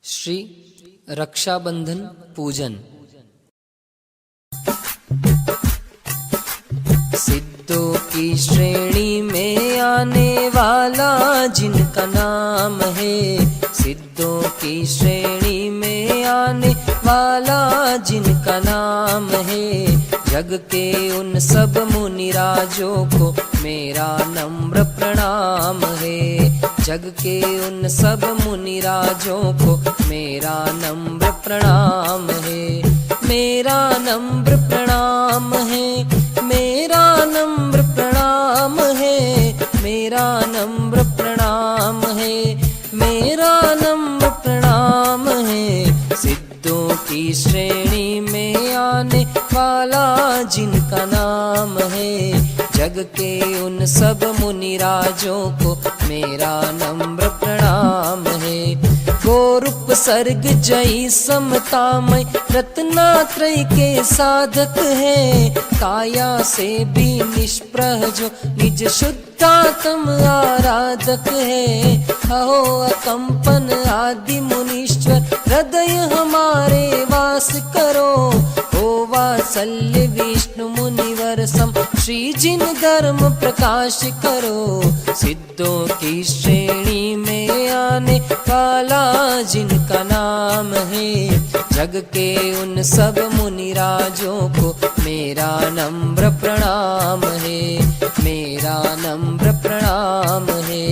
श्री रक्षाबंधन पूजन। सिद्धों की श्रेणी में आने वाला जिनका नाम है, सिद्धों की श्रेणी में आने वाला जिनका नाम है, जग के उन सब मुनिराजों को मेरा नम्र प्रणाम है। जग के उन सब मुनिराजों को मेरा नम्र प्रणाम है, मेरा नम्र प्रणाम है, मेरा नम्र प्रणाम है, मेरा नम्र प्रणाम है, मेरा नम्र प्रणाम है। सिद्धों की श्रेणी में आने वाला जिनका नाम है, जग के उन सब मुनिराजों को मेरा नम्र प्रणाम है। गोरूप सर्ग जय समतामय रत्नात्रय के साधक है, काया से भी निष्प्रह जो निज शुद्धात्म आराधक है। अहो अकंपन आदि मुनीश्वर हृदय हमारे वास करो, हो वात्सल्य विष्णु मुनिवर सम श्री जिन धर्म प्रकाश करो। सिद्धों की श्रेणी में आने वाला जिनका नाम है, जग के उन सब मुनिराजों को मेरा नम्र प्रणाम है, मेरा नम्र प्रणाम है।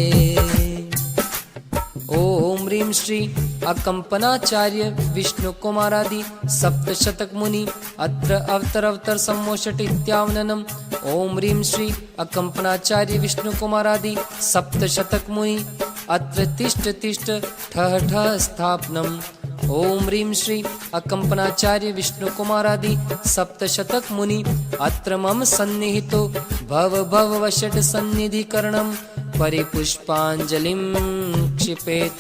ओम ह्रीं श्री अकंपनाचार्य विष्णु कुमारादि सप्तशतक मुनि अत्र अवतर सम्मोषट इत्यावननम्। ओम ह्रीं श्री अकंपनाचार्य विष्णु कुमारादि सप्तशतक मुनि अत्र तिष्ठ तिष्ठ ठः ठः स्थापनम्। ओम ह्रीं श्री अकंपनाचार्य विष्णु कुमारादि सप्तशतक मुनि अत्र मम सन्निहितो भव भव वषट् सन्निधिकरणम् परिपुष्पांजलिं क्षिपेत।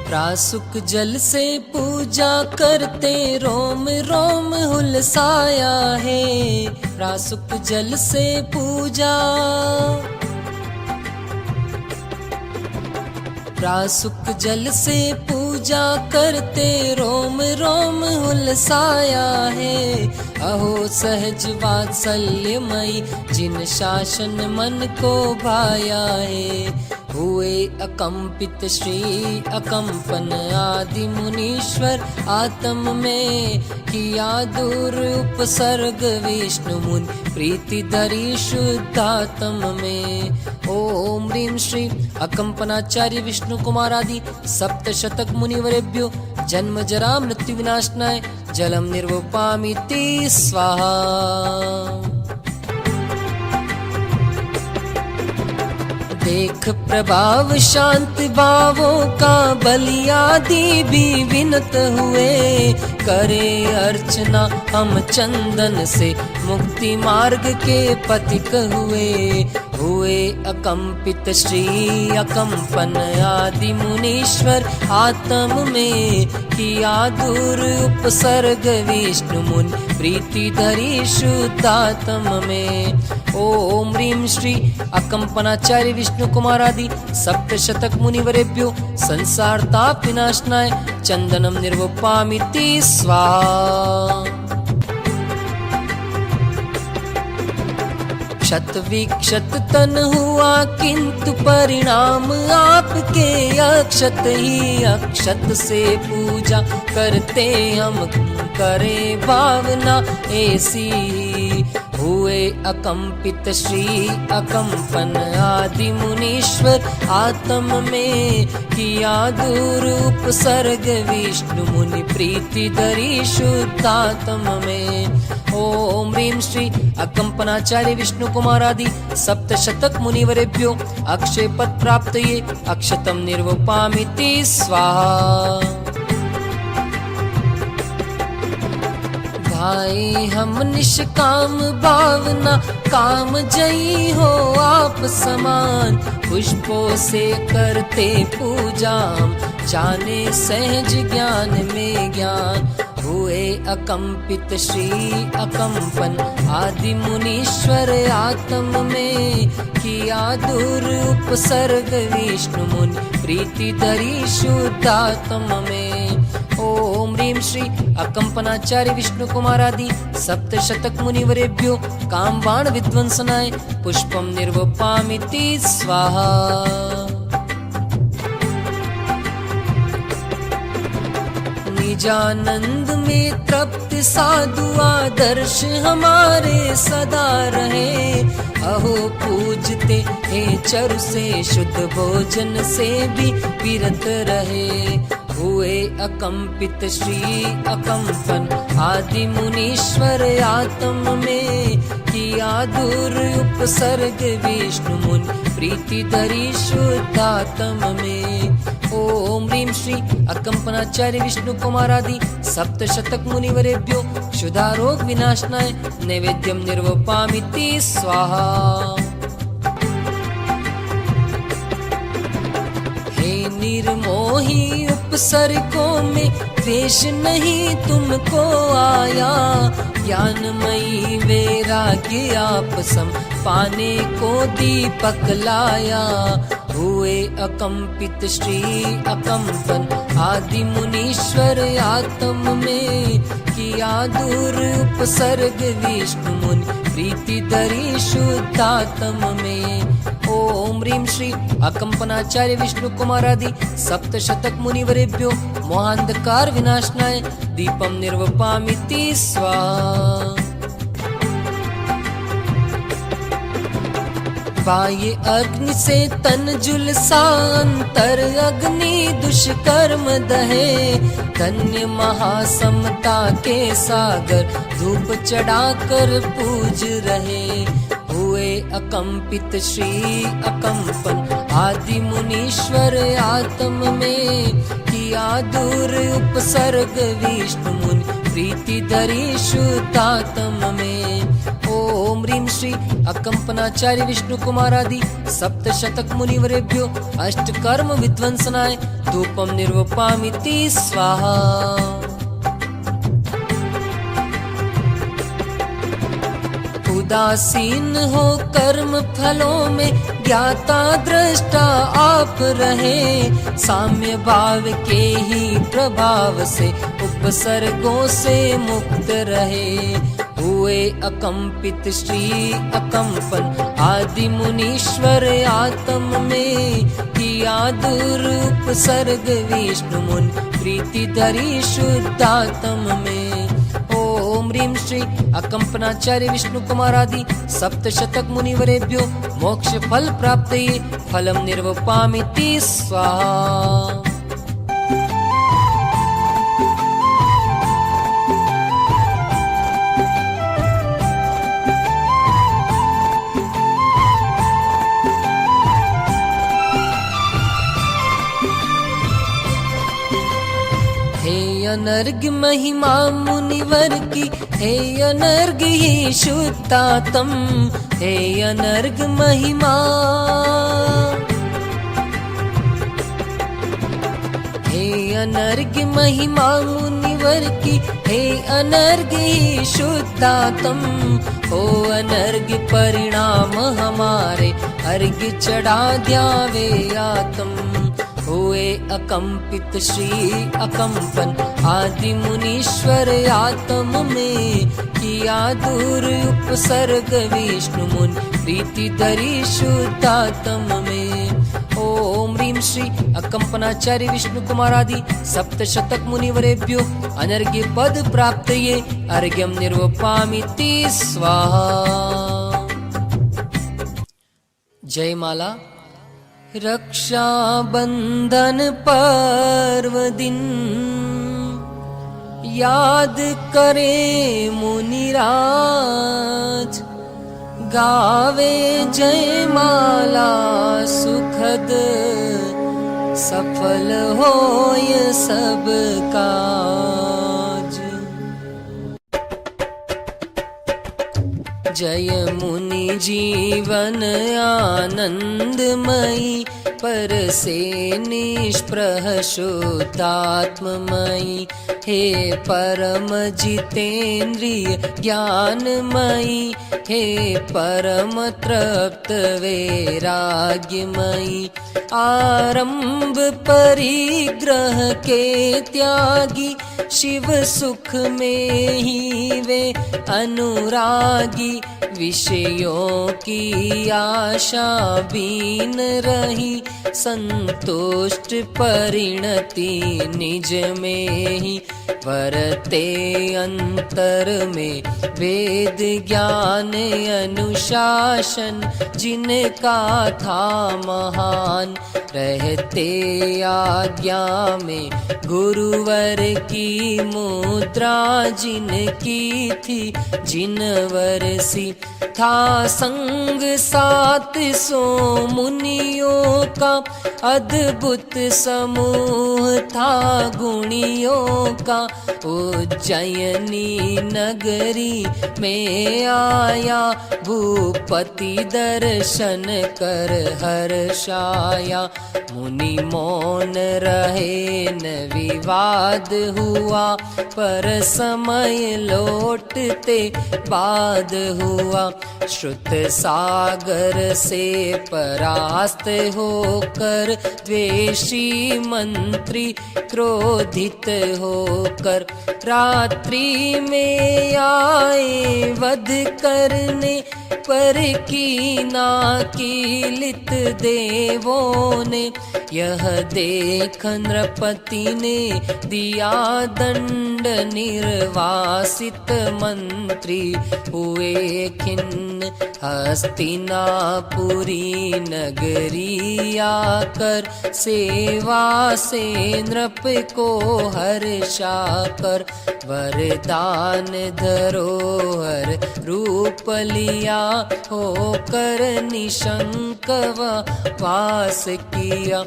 प्रासुक जल से पूजा करते रोम रोम हुलसाया है, प्रासुक जल से पूजा, प्रासुक जल से पूजा करते रोम रोम हुलसाया है। अहो सहज वात्सल्यमयी जिन शासन मन को भाया है, हुए अकंपित श्री अकंपन आदि मुनीश्वर आत्म में किया दूर उपसर्ग विष्णु मुनि प्रीति धरी शुद्धात्म में। ओम ह्रीं श्री अकंपनाचार्य विष्णु कुमारादि सप्तशतक मुनिवरेभ्यो जन्म जरा मृत्यु विनाशनाय जलम निर्वपामीति स्वाहा। देख प्रभाव शांत भावों का बलियादि भी विनत हुए, करे अर्चना हम चंदन से मुक्ति मार्ग के पथिक हुए। हुए अकंपित श्री अकंपन आदि मुनीश्वर आत्म में किया दूर उपसर्ग विष्णु मुनि प्रीति धरी शुद्धात्म में। ओम ह्रीं श्री अकंपनाचार्य विष्णु कुमारादि सप्तशतक मुनिवरेभ्यो संसार ताप विनाशनाय चंदनम निर्वपामीति स्वाहा। क्षत विक्षत तन हुआ किंतु परिणाम आपके अक्षत ही, अक्षत से पूजा करते हम करे भावना ऐसी। हुए अकंपित श्री अकंपन आदि मुनीश्वर आत्म में किया दूर उपसर्ग विष्णु मुनि प्रीति धरी शुद्धात्म में। ओम ह्रीं श्री अकंपनाचार्य विष्णु कुमारादि सप्तशतक मुनिवरेभ्यो अक्षय पद प्राप्तये अक्षतम निर्वपामीति स्वाहा। भाई हम निष्काम भावना काम जयी हो आप समान, पुष्पों से करते पूजा हम, जाने सहज ज्ञान में ज्ञान। हुए अकंपित श्री अकंपन, आदि मुनीश्वर आत्म में, किया दूर उपसर्ग विष्णु मुनि, प्रीति धरी शुद्धात्म में। ओम ह्रीं श्री अकंपनाचार्य विष्णु कुमारादि सप्तशतक मुनिवरेभ्यो कामबाण विध्वंसनाय पुष्पम निर्वपामिति स्वाहा। निजानंद में तृप्त साधु आदर्श हमारे सदा रहे, अहो पूजते हे चरु से शुद्ध भोजन से भी विरत रहे। हुए अकंपित श्री अकंपन, आदि मुनीश्वर आत्म में, किया दूर उपसर्ग विष्णु मुनि, प्रीति धरी शुद्धात्म में। ओम ह्रीं श्री अकंपनाचार्य विष्णु कुमारादि सप्तशतक मुनिवरेभ्यो क्षुधारोग विनाशनाय नैवेद्यम निर्वपामिति स्वाहा। हे निर्मोही उपसर्गों में द्वेष नहीं तुमको आया, ज्ञानमयी वैराग्य आप सम पाने को दीपक लाया। हुए अकंपित श्री अकंपन, आदि मुनीश्वर आत्म में, किया दूर उपसर्ग विष्णु मुनि, प्रीति धरी शुद्धात्म में। ओम ह्रीं श्री अकंपनाचार्य विष्णु कुमारादि सप्तशतक मुनिवरेभ्यो मोहांधकार विनाशनाय दीपम निर्वपामिति स्वाहा। बाह्य अग्नि से तन झुलसा, अंतर अग्नि दुष्कर्म दहे, धन्य महासमता के सागर धूप चढ़ाकर पूज रहे। हुए अकंपित श्री अकंपन, आदि मुनीश्वर आत्म में, किया दूर उपसर्ग विष्णु मुनि, प्रीति धरी शुद्धात्म में। ओम ह्रीं श्री अकंपनाचार्य विष्णु कुमारादि सप्तशतक मुनिवरेभ्यो अष्टकर्म विध्वंसनाय धूपम निर्वपामिति स्वाहा। उदासीन हो कर्म फलों में, ज्ञाता दृष्टा आप रहे, साम्य भाव के ही प्रभाव से उपसर्गों से मुक्त रहे। हुए अकंपित श्री अकंपन, आदि मुनीश्वर आत्म में, किया दूर उपसर्ग विष्णु मुनि, प्रीति धरी शुद्धात्म में। ओम ह्रीं श्री अकंपनाचार्य विष्णु कुमारादि सप्तशतक मुनिवरेभ्यो मोक्ष फल प्राप्तये फलम निर्वपामिति स्वाहा। अनर्घ महिमा मुनिवर की, हे अनर्घ ही शुद्धात्म, हे अनर्घ महिमा। हे अनर्घ महिमा मुनिवर की, हे अनर्घ ही शुद्धात्म, हो अनर्घ परिणाम हमारे, अर्घ चढ़ा द्यावे आत्म। हुए अकंपित श्री अकंपन, आदि मुनीश्वर आत्म में, किया दूर उपसर्ग विष्णु मुनि, प्रीति धरी शुद्धात्म में। ओम ह्रीं श्री अकंपनाचार्य विष्णु कुमारादि सप्तशतक मुनिवरेभ्यो अनर्घ्य पद प्राप्तये अर्घ्यम निर्वपामिति स्वाहा। जय माला। रक्षा बंधन पर्व दिन, याद करे मुनिराज, गावे जय माला सुखद, सफल होय सब काज। जय मुनि जीवन आनंदमयी, पर से निष्प्रह शुद्धात्ममयी। हे परम जितेन्द्रिय ज्ञानमयी, हे परम तृप्त वैराग्यमयी। आरंभ परिग्रह के त्यागी, शिव सुख में ही वे अनुरागी। विषयों की आशा बीन रही, संतुष्ट परिणति निज में ही। वरते अंतर में वेद ज्ञान अनुशासन, जिनका था महान। रहते आज्ञा में गुरुवर की मुद्रा, जिनकी थी जिनवर सी। था संग 700 मुनियों का, अद्भुत समूह था गुणियों का। उज्जैनी नगरी में आया, भूपति दर्शन कर हर्षाया। मुनि मौन रहे न विवाद हुआ, पर समय लौटते बाद हुआ। श्रुत सागर से परास्त होकर, द्वेषी मंत्री क्रोधित होकर। रात्रि में आए वध करने, पर कीना कीलित देवों ने। यह देख नृपति ने दिया दंड, निर्वासित मंत्री हुए खिन्न। हस्तिनापुरी नगरी आकर, सेवा से नृप को हर्षाकर। वरदान धरोहर रूप लिया, होकर निशंक वास किया।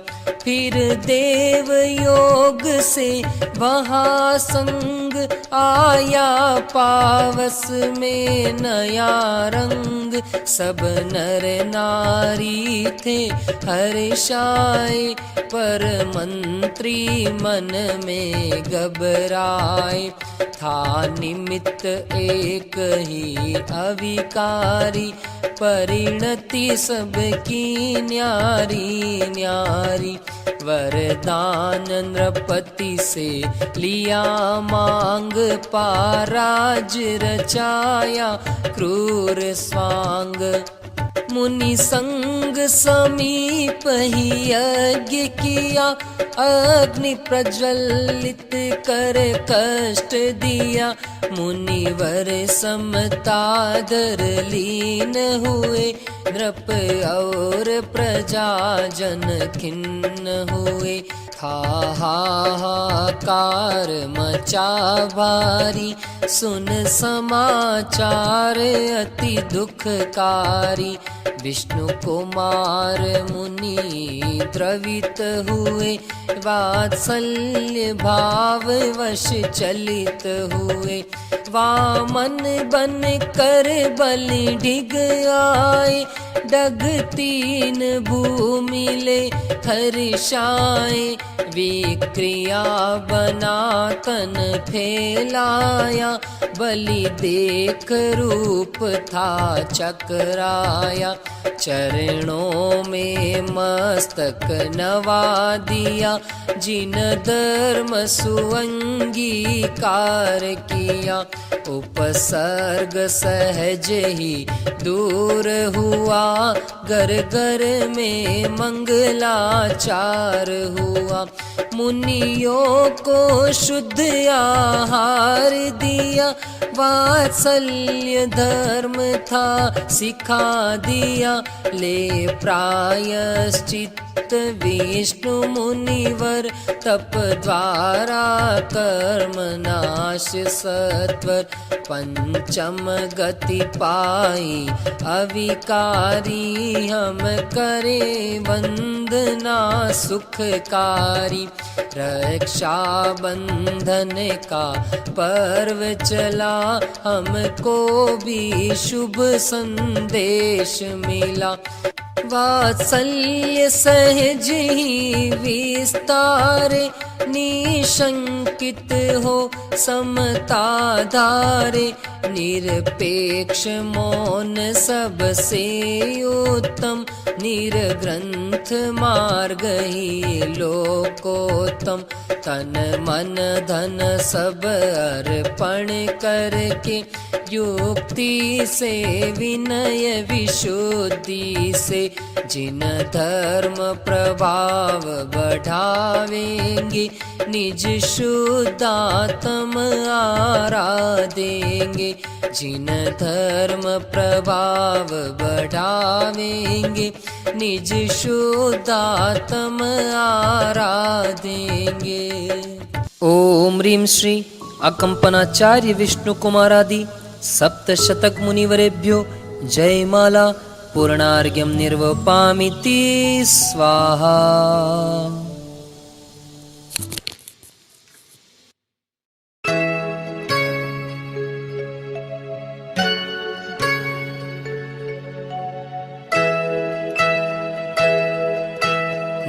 फिर देव योग से वहाँ संग आया, पावस में नया रंग। सब नर नारी थे हर्षाए, पर मंत्री मन में घबराए। था निमित्त एक ही अविकारी, परिणति सबकी न्यारी न्यारी। वरदान नृपति से लिया मांग, पाराज रचाया क्रूर स्वांग। मुनि संग समीप ही यज्ञ किया, अग्नि प्रज्वलित कर कष्ट दिया। मुनिवर समतादर लीन हुए, नृप और प्रजा जन खिन्न हुए। हाहाकार मचा भारी, सुन समाचार अति दुखकारी। विष्णु कुमार मुनि द्रवित हुए, वात्सल्य भाव वश चलित हुए। वामन बन कर बलि ढिग आए, डग 3 भूमि ले हर्षाए। विक्रिया बना तन फैलाया, बलि देख रूप था चकराया। चरणों में मस्तक नवा दिया, जिन धर्म सुअंगीकार किया। उपसर्ग सहज ही दूर हुआ, घर घर में मंगलाचार हुआ। मुनियों को शुद्ध आहार दिया, वात्सल्य धर्म था सिखा दिया। ले प्रायश्चित विष्णु मुनिवर, तप द्वारा कर्म नाश सत्वर। पंचम गति पाई अविकारी, हम करे वंदन वंदना सुखकारी। रक्षा बंधन का पर्व चला, हमको भी शुभ संदेश मिला। वात्सल्य सहज ही विस्तारे, निशंकित हो समता धारे। निरपेक्ष मौन सबसे उत्तम, निर्ग्रंथ मार्ग ही लोकोत्तम। तन मन धन सब अर्पण करके, युक्ति से विनय विशुद्धि से। जिन धर्म प्रभाव बढ़ावेंगे, निज शुद्धात्म आराधेंगे। जिन धर्म प्रभाव बढ़ावेंगे, निज शुद्धात्म आराधेंगे। ओम ह्रीं श्री अकंपनाचार्य विष्णु कुमारादि सप्तशतक मुनिवरेभ्यो जयमाला। पूर्णार्घ्यं निर्वपामिति स्वाहा।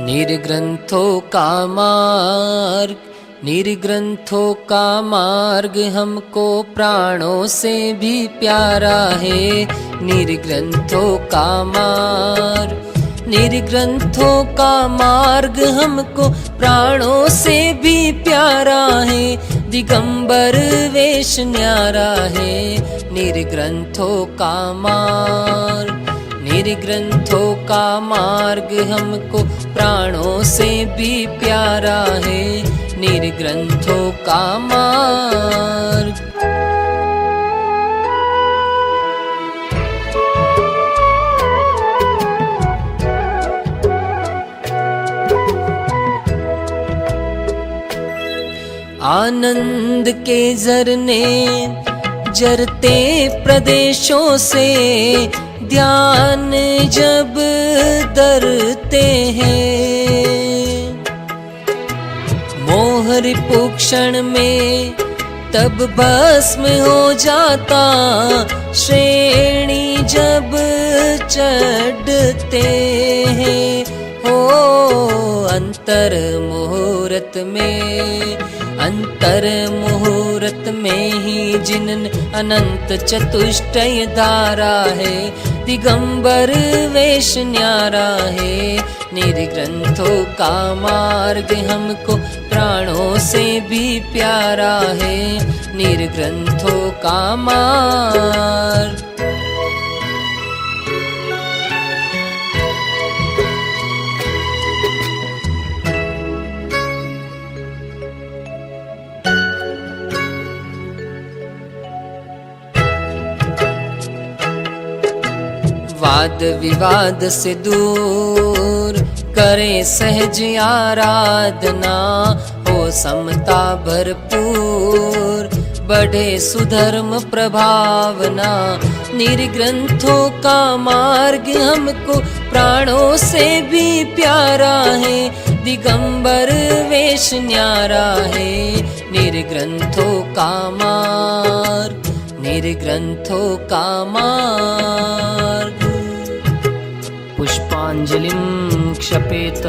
निर्ग्रंथों का मार्ग, निर्ग्रंथों का मार्ग हमको प्राणों से भी प्यारा है। निर्ग्रंथों का मार्ग, निर्ग्रंथों का मार्ग हमको प्राणों से भी प्यारा है। दिगंबर वेश न्यारा है, निर्ग्रंथों का मार्ग। निर्ग्रंथों का मार्ग हमको प्राणों से भी प्यारा है। निर्ग्रंथों का मार्ग। आनंद के झरने जरते प्रदेशों से, ध्यान जब धरते हैं। मोहर पुक्षण में तब भस्म हो जाता, श्रेणी जब चढ़ते हैं। हो अंतर मुहूर्त में, अंतर मुहूर्त में ही जिनन अनंत चतुष्टय धारा है। दिगंबर वेश न्यारा है, निर्ग्रंथों का मार्ग हमको प्राणों से भी प्यारा है। निर्ग्रंथों का मार्ग। वाद विवाद से दूर करें सहज आराधना, हो समता भरपूर बढ़े सुधर्म प्रभावना। निर्ग्रंथों का मार्ग हमको प्राणों से भी प्यारा है। दिगंबर वेश न्यारा है, निर्ग्रंथों का मार्ग। निर्ग्रंथों का मार्ग। पुष्पांजलिं क्षपेत।